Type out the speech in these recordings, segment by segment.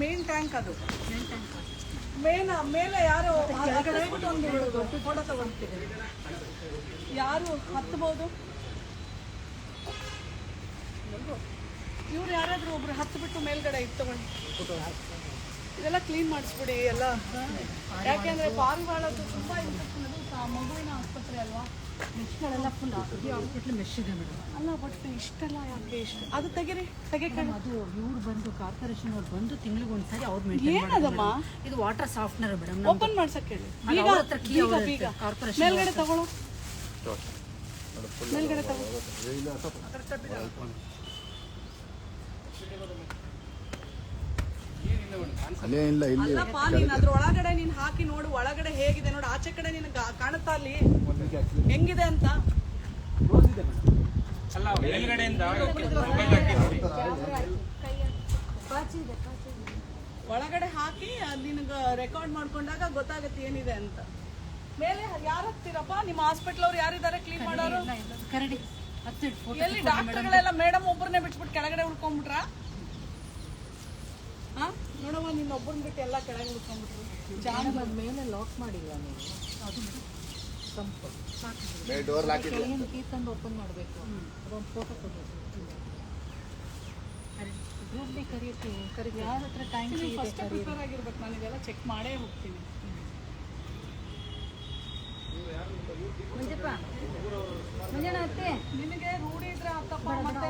Main tank ಅದು main ಮೇಲೆ ಯಾರು ಒಂದು ಫೋಟೋ ತಗೊಳ್ತೀವಿ ಯಾರು ಹತ್ತಬಹುದು ಇವ್ರು ಯಾರಾದ್ರೂ ಒಬ್ರು ಹತ್ತು ಬಿಟ್ಟು ಮೇಲ್ಗಡೆ ಇದು ತಗೊಂಡು ಇದೆಲ್ಲ ಕ್ಲೀನ್ ಮಾಡಿಸ್ಬಿಡಿ ಎಲ್ಲ ಯಾಕೆಂದ್ರೆ ಪಾರಿವಾಳದ್ದು ತುಂಬಾ ಇನ್ಫೆಕ್ಷನ್ ಅದು ಮಗುವಿನ ಆಸ್ಪತ್ರೆ ಅಲ್ವಾ ಮೆಶ್ಗಳೆಲ್ಲ ಫುಲ್ ಹಾಸ್ಪಿಟ್ಲ್ ಮೆಶ್ ಇದೆ ಮೇಡಮ್ ಅಲ್ಲ ಬಟ್ ಇಷ್ಟೆಲ್ಲ ಯಾಕೆ ಇಷ್ಟು ಅದು ತೆಗೀರಿ ಅದು ಇವ್ರು ಬಂದು ಕಾರ್ಪೊರೇಷನ್ ಅವ್ರು ಬಂದು ತಿಂಗಳಿಗೆ ಒಂದ್ಸರಿ ಅವ್ರು ಮೇಂಟೈನ್ ಏನದಮ್ಮ ಇದು ವಾಟರ್ ಸಾಫ್ಟ್ನರ್ ಮೇಡಮ್ ಓಪನ್ ಮಾಡ್ಸಕ್ ಹೇಳಿ ಬೀಗ ಕಾರ್ಪೊರೇಷನ್ ಮೇಲ್ಗಡೆ ತಗೊಳ್ಳೋ ಮೇಲ್ಗಡೆ ತಗೋ ಅಲ್ಲಪ್ಪ ನೀನ್ ಅದ್ರ ಒಳಗಡೆ ನೀನ್ ಹಾಕಿ ನೋಡು ಒಳಗಡೆ ಹೇಗಿದೆ ನೋಡು ಆಚೆ ಕಡೆ ನಿನ್ ಕಾಣುತ್ತಾ ಅಲ್ಲಿ ಹೆಂಗಿದೆ ಅಂತ ಒಳಗಡೆ ಹಾಕಿ ನಿನಗ ರೆಕಾರ್ಡ್ ಮಾಡ್ಕೊಂಡಾಗ ಗೊತ್ತಾಗತ್ತೆ ಏನಿದೆ ಅಂತ ಮೇಲೆ ಯಾರು ಹತ್ತೀರಪ್ಪ ನಿಮ್ಮ ಹಾಸ್ಪಿಟಲ್ ಅವ್ರು ಯಾರಿದ್ದಾರೆ ಕ್ಲೀನ್ ಮಾಡೋರು ಎಲ್ಲಿ ಡಾಕ್ಟರ್ಗಳೆಲ್ಲ ಮೇಡಮ್ ಒಬ್ಬರನ್ನೇ ಬಿಟ್ಬಿಟ್ಟು ಕೆಳಗಡೆ ಉಳ್ಕೊಂಡ್ಬಿಟ್ರ ನೋಡಮ್ಮ ನಿನ್ನ ಒಬ್ಬರನ್ನ ಬಿಟ್ಟು ಎಲ್ಲ ಕೆಳಗೆ ಉಳ್ಕೊಂಡ್ಬಿಟ್ರು ಜಾನ್ ಮೇಲೆ ಲಾಕ್ ಮಾಡಿಲ್ಲ ನೀವು ಅದು ಕೆಳಗಿನ ಕೀ ತಂದು ಓಪನ್ ಮಾಡಬೇಕು ಅದೊಂದು ಫೋಟೋ ಕೊಡಬೇಕು ಗ್ರೂಪ್ ಡಿ ಕರೀತೀವಿ ಯಾರ ಹತ್ರ ಟೈಮ್ ಫಸ್ಟ್ ಪ್ರಿಪೇರ್ ಆಗಿರ್ಬೇಕು ನಾನು ಇದೆಲ್ಲ ಚೆಕ್ ಮಾಡೇ ಹೋಗ್ತೀನಿ ನಿನಗೆ ರೂಢಿ ಇದ್ರೆ ಹತ್ತಪ್ಪ ಮತ್ತೆ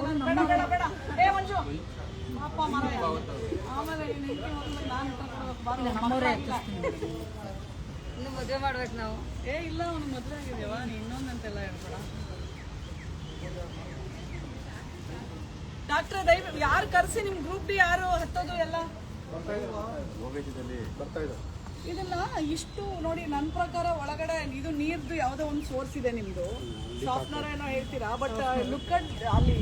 ಬೇಡ ಬೇಡ ಏ ಮಂಜು ಅಪ್ಪ ಮರ ಆಮೇಲೆ ಇನ್ನು ಮದುವೆ ಮಾಡ್ಬೇಕು ನಾವು ಏ ಇಲ್ಲ ಅವ್ನು ಮದುವೆ ಆಗಿದ್ಯವ ನೀ ಇನ್ನೊಂದಂತೆಲ್ಲ ಹೇಳ್ಬೇಡ ಡಾಕ್ಟ್ರೆ ದಯವಿಟ್ಟು ಯಾರು ಕರೆಸಿ ನಿಮ್ ಗ್ರೂಪ್ ಡಿ ಯಾರು ಹತ್ತೋದು ಎಲ್ಲ ಇದನ್ನ ಇಷ್ಟು ನೋಡಿ ನನ್ನ ಪ್ರಕಾರ ಒಳಗಡೆ ಇದು ನೀರ್ದು ಯಾವ್ದೋ ಒಂದು ಸೋರ್ಸ್ ಇದೆ ನಿಮ್ದು ಸಾಫ್ಟ್ವೇರ್ ಏನೋ ಹೇಳ್ತೀರಾ ಬಟ್ ಲುಕ್ ಅಟ್ ಅಲ್ಲಿ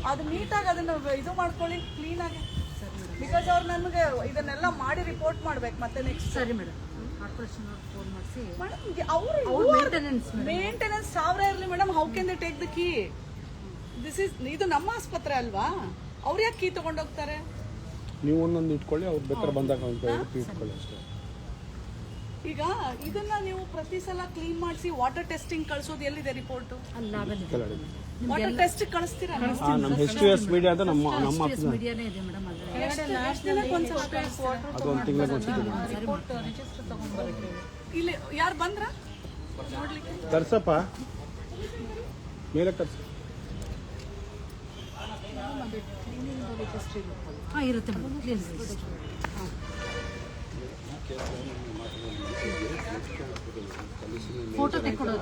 ಅದು ನೀಟಾಗಿ ಅದನ್ನ ಇದು ಮಾಡ್ಕೊಳ್ಳಿ ಕ್ಲೀನ್ ಆಗಿ ಬಿಕಾಸ್ ಅವ್ರು ನಮಗೆ ಇದನ್ನೆಲ್ಲ ಮಾಡಿ ರಿಪೋರ್ಟ್ ಮಾಡ್ಬೇಕು ಮತ್ತೆ ನೆಕ್ಸ್ಟ್ ಸರಿ ಮೇಡಮ್ ಕಾರ್ಪೊರೇಷನ್ ಫೋನ್ ಮಾಡಿಸಿ ಅವರು ಮೇಂಟೆನೆನ್ಸ್ 1000 ಇರಲಿ madam how can they take the key ಇದು ನಮ್ಮ ಆಸ್ಪತ್ರೆ ಅಲ್ವಾ ಅವ್ರು ಯಾಕೆ ಕೀ ತಗೊಂಡೋಗ್ತಾರೆ ನೀವು ಒಂದೊಂದು ಇಟ್ಕೊಳ್ಳಿ ಅವ್ರು ಬೇಕಾದ್ರೆ ಬಂದಾಗ ಇಟ್ಕೊಳ್ಳಿ ಅಷ್ಟೇ ಈಗ ಇದನ್ನ ನೀವು ಪ್ರತಿ ಸಲ ಕ್ಲೀನ್ ಮಾಡಿಸಿ ವಾಟರ್ ಟೆಸ್ಟಿಂಗ್ ಕಳಿಸೋದು ಎಲ್ಲಿದೆ ರಿಪೋರ್ಟ್ ವಾಟರ್ ಟೆಸ್ಟ್ ಕಳಿಸ್ತೀರಾ ನಮ್ಮ HUS ಮೀಡಿಯಾ ಅಂತ ನಮ್ಮ ಮೀಡಿಯಾನೇ ಇದೆ ಮೇಡಮ್ ಅದು ಒಂದು ತಿಂಗಳಿಗೆ ಒಂದ್ಸತಿ ರಿಪೋರ್ಟ್ ರಿಜಿಸ್ಟರ್ ತಗೊಂಡ್ಬರ್ತೀವಿ ಇಲ್ಲಿ ಯಾರು ಬಂದ್ರ ನೋಡ್ಲಿಕ್ಕೆ ತರ್ಸಪ್ಪ ಮೇಲೆ ತರ್ಸ ಇರುತ್ತೆ ಮೇಡಮ್ ಕ್ಲೀನ್ ಫೋಟೋ ತೆಕ್ಕೊಡೋದು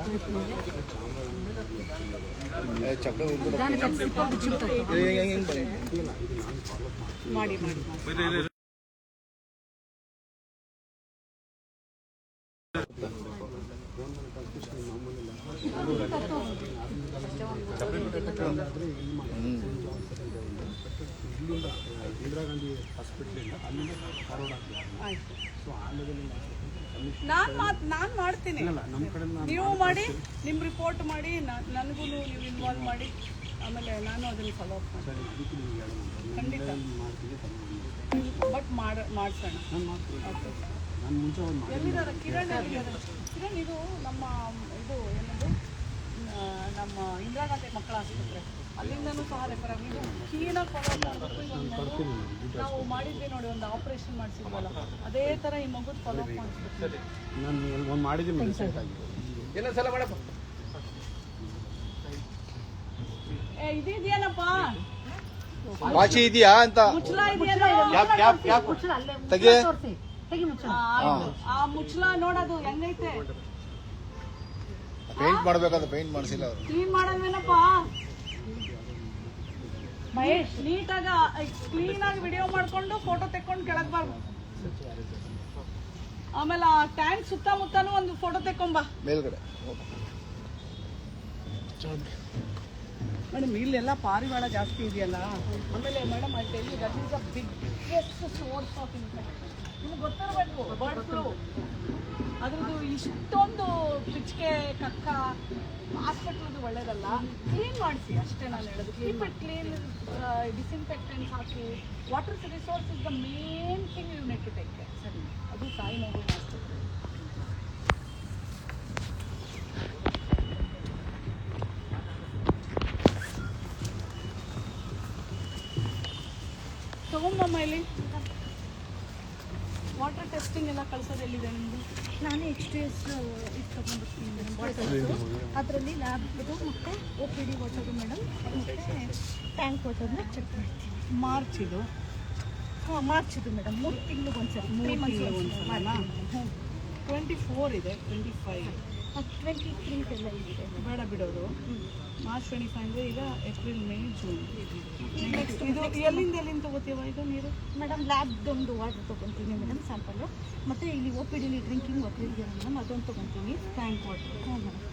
ಮಾಡಿ ಇಲ್ಲಿಂದ ಇಂದಿರಾ ಗಾಂಧಿ ಹಾಸ್ಪಿಟ್ಲಿಂದ ಅಲ್ಲಿಂದ ಫಾರ್ವರ್ಡ್ ಆಗ್ತದೆ ಸೊ ನಾನು ಮಾಡ್ತೀನಿ ನಮ್ಮ ಕಡೆ ನೀವು ಮಾಡಿ ನಿಮ್ಮ ರಿಪೋರ್ಟ್ ಮಾಡಿ ನನಗೂ ನೀವು ಇನ್ವಾಲ್ವ್ ಮಾಡಿ ಆಮೇಲೆ ನಾನು ಅದನ್ನು ಫಾಲೋ ಅಪ್ ಮಾಡ್ತೀನಿ ಖಂಡಿತ ಬಟ್ ಮಾಡಿಸೋಣ ನಾನು ಮುಂಚೆ ಒಂದು ಎಲ್ಲಿದ್ದಾರೆ ಕಿರಣ್ ಕಿರಣ್ ಇದು ನಮ್ಮ ಇದು ಏನದು ನಮ್ಮ ಇಂದಿರಾ ಗಾಂಧಿ ಮಕ್ಕಳ ಆಸ್ಪತ್ರೆ ಅಲ್ಲಿಂದನೂ ಸಹ ರೆಫರ್ ಆಗಿ ಇದು ಕ್ಲೀನಾಗಿ ಫಾಲೋ ನಾವು ಮಾಡಿದ್ವಿ ನೋಡಿ ಒಂದು ಆಪರೇಷನ್ ಮಾಡಿಸಿದ್ವಲ್ಲ ಅದೇ ಥರ ಈ ಮಗುದು ಫಾಲೋ ಅಪ್ ಮಾಡಿಸ್ಬೇಕು ನಾನು ಒಂದು ಮಾಡಿದ್ದೀನಿ ಇದೆಯೇನಪ್ಪ ವಾಚಿ ಇದೆಯಾ ಅಂತ ಮುಚ್ಚಲ ಇದೆಯೇನೋ ಆ ಮುಚ್ಚಲ ನೋಡೋದು ಹೆಂಗೈತೆ ಪೇಂಟ್ ಮಾಡ್ಬೇಕಾದ್ರೆ ಪೇಂಟ್ ಮಾಡಿಸಿಲ್ಲ ಅವರು ಕ್ಲೀನ್ ಮಾಡೋದೇನಪ್ಪ ಮಹೇಶ್ ನೀಟಾಗ ಕ್ಲೀನಾಗಿ ವಿಡಿಯೋ ಮಾಡ್ಕೊಂಡು ಫೋಟೋ ತೆಕ್ಕೊಂಡು ಕೆಳಗೆ ಬಾರ್ದು ಆಮೇಲೆ ಆ ಟ್ಯಾಂಕ್ ಸುತ್ತಮುತ್ತನೂ ಒಂದು ಫೋಟೋ ತೆಕ್ಕೊಂಬ ಮೇಲ್ಗಡೆ ಮೇಡಮ್ ಇಲ್ಲೆಲ್ಲ ಪಾರಿವಾಳ ಜಾಸ್ತಿ ಇದೆಯಲ್ಲ, ಆಮೇಲೆ ಮೇಡಮ್ ಅಲ್ಲಿ Delhi that is the biggest source of infection. ನಿಮ್ಗೆ ಗೊತ್ತಿರಬೇಕು ಬರ್ಡ್ ಫ್ಲೂ ಅದ್ರದ್ದು ಇಷ್ಟೊಂದು ಪಿಚ್ಕೆ ಕಕ್ಕ ಹಾಸ್ಪಿಟ್ಲದು ಒಳ್ಳೇದಲ್ಲ. ಕ್ಲೀನ್ ಮಾಡಿಸಿ ಅಷ್ಟೇ ನಾನು ಹೇಳೋದು. ಕೀಪ್ ಇಟ್ ಕ್ಲೀನ್, ಡಿಸ್ಇನ್ಫೆಕ್ಟೆಂಟ್ ಹಾಕಿ. Water resource is the main thing you need to take care. ಸರಿ, ಅದು ತಾಯಿ ಮಗು ಆಸ್ಪತ್ರೆ. ತಗೊಂಬಮ್ಮ ಇಲ್ಲಿ. ವಾಟರ್ ಟೆಸ್ಟಿಂಗ್ ಎಲ್ಲ ಕಳ್ಸೋದು ಎಲ್ಲಿದೆ ನಿಮ್ಮದು? ನಾನೇ H2S ಇದು ತೊಗೊಂಡ್ಬರ್ತೀನಿ ಮೇಡಮ್. ಅದರಲ್ಲಿ ಲ್ಯಾಬ್ದು ಮತ್ತು OPD ವಾಟರು ಮೇಡಮ್, ಮತ್ತು ಟ್ಯಾಂಕ್ ವಾಟರ್ನ ಚೆಕ್ ಮಾಡ್ತೀನಿ. ಮಾರ್ಚ್ ಇದು. ಹಾಂ, ಮಾರ್ಚಿದು ಮೇಡಮ್. 3 ತಿಂಗ್ಳಿಗೆ ಒಂದ್ಸರಿ, 3 ಮಂತ್ಸ್ ಮಾಡ್ತೀನಿ. 24 ಇದೆ, 25 23 ಎಲ್ಲ ಇದೆ ಬೇಡ ಬಿಡೋದು. ಮಾರ್ಚ್ 25 ಅಂದರೆ ಈಗ ಏಪ್ರಿಲ್, ಮೇ, ಜೂನ್. ನೆಕ್ಸ್ಟ್ ಇದು ಎಲ್ಲಿಂದ ತಗೋತೀವ ಇದು ನೀರು? ಮೇಡಮ್. ಲ್ಯಾಬ್ದೊಂದು ವಾಟರ್ ತೊಗೊತೀನಿ ಮೇಡಮ್, ಸ್ಯಾಂಪಲ್ಲು. ಮತ್ತು ಇಲ್ಲಿ OPDಲಿ ಡ್ರಿಂಕಿಂಗ್ ವಾಟರ್ ಇದೆಯಲ್ಲ ಮೇಡಮ್, ಅದೊಂದು ತೊಗೊತೀನಿ. Tank water. ಹ್ಞೂ ಮೇಡಮ್.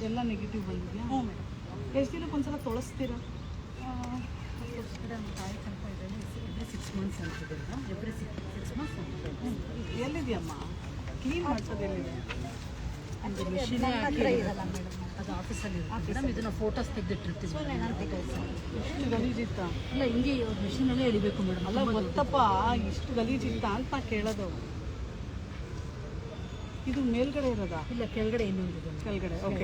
ಎಲ್ಲ ನೆಗೆಟಿವ್ ಬಂದಿದೆಯಾ? ಹ್ಞೂ ಮೇಡಮ್. ಎಷ್ಟು ದಿನಕ್ಕೆ ಒಂದ್ಸಲ ತೊಳಸ್ತೀರಾ? ಮೇಡಮ್ ತಾಯಿ ತನಕ ಇದ್ದೇನೆ. ಎವ್ರಿ 6 ಮಂತ್ಸ್ ಅಂತಿದೆ ಮೇಡಮ್. ಎವ್ರಿ 6 ಮಂತ್ಸ್ ಅಂತಿದೆ. ಎಲ್ಲಿದೆಯಮ್ಮ? ಕ್ಲೀನ್ ಮಾಡ್ಸೋದು ಎಲ್ಲಿದೆ? ಅದು ಮಿಷಿನ್ ಹತ್ರ ಇರಲ್ಲ ಮೇಡಮ್, ಅದು ಆಫೀಸಲ್ಲಿ ಇರುತ್ತೆ ಮೇಡಮ್. ಇದನ್ನು ಫೋಟೋಸ್ ತೆಗೆದಿಟ್ಟಿರ್ತೀವಿ. ಎಷ್ಟು ಗಲೀಜಿತ್ತ? ಇಲ್ಲ, ಹಿಂಗೆ ಮಿಷಿನಲ್ಲೇ ಎಳಿಬೇಕು ಮೇಡಮ್. ಅಲ್ಲ ಗೊತ್ತಪ್ಪ, ಇಷ್ಟು ಗಲೀಜಿತ್ತ ಅಂತ ನಾ ಕೇಳೋದು. ಇದು ಮೇಲ್ಗಡೆ ಇರೋದಾ? ಇಲ್ಲ, ಕೆಳಗಡೆ ಇನ್ನೊಂದಿದೆ. ಕೆಳಗಡೆ. ಓಕೆ,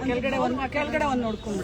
ಕೆಳಗಡೆ ಒಂದು ನೋಡ್ಕೊಂಡು.